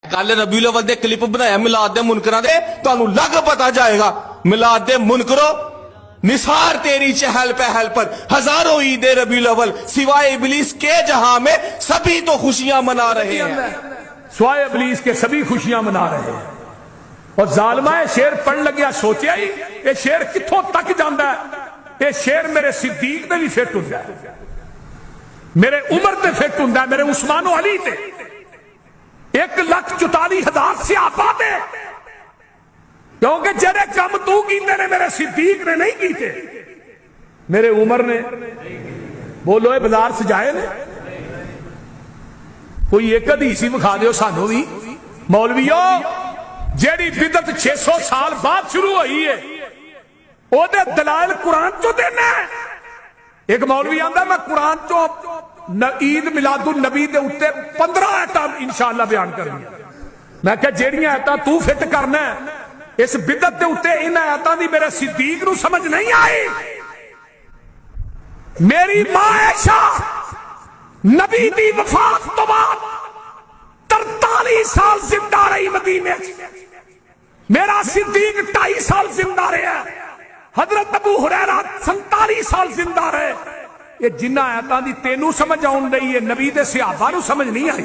कल रबीउल अव्वल दे क्लिप बनाया मिलाद दे मुनकरां दे, तुहानू लग पता जाएगा मिलाद दे मुनकरो निसार तेरी चहल पहल पर हजारों ईद रबीउल अव्वल सिवाय इबलीस के जहां में सभी तो खुशियां मना रहे हैं। सिवाय इबलीस के सभी खुशियां मना रहे हैं। और जालमा शेर पढ़ लग्या सोचा ही ये शेर कित्थों तक जाता है। ये शेर मेरे सिद्दीक ने भी फिट होंदा है, मेरे उमर ते फिट होंदा है, मेरे उस्मान अली ते 1,44,000 सहाबा दे, क्योंकि जेड़े कम तू कीते ने मेरे सिद्दीक ने नहीं कीते, मेरे उमर ने। बोलो ये बाजार सजाए ने? कोई एक हदीस ही विखा दियो सानू भी। मौलवियो जेड़ी बिदत 600 साल बाद शुरू हुई है ओदे दलाल कुरान चो देना। एक मौलवी आंदा मैं कुरान चो ईद मिलादुन नबी दे उत्ते 15 आयतां इंशाअल्लाह बयान करूंगा। मैं कहा जेड़ियां आयतां तू फिट करना इस बिदत दे उत्ते इन आयतां दी मेरे सिद्दीक नू समझ नहीं आई। मेरी मां आयशा नबी दी वफात तो बाद 43 साल जिंदा रही मदीने। मेरा सिद्दीक 2.5 साल जिंदा रहा। हजरत अबू हुरैरा 47 साल जिंदा रहे। ये जिन्ना आयतां दी तेनू समझ आउण रही है, नबी दे सहाबा नू समझ नहीं आई।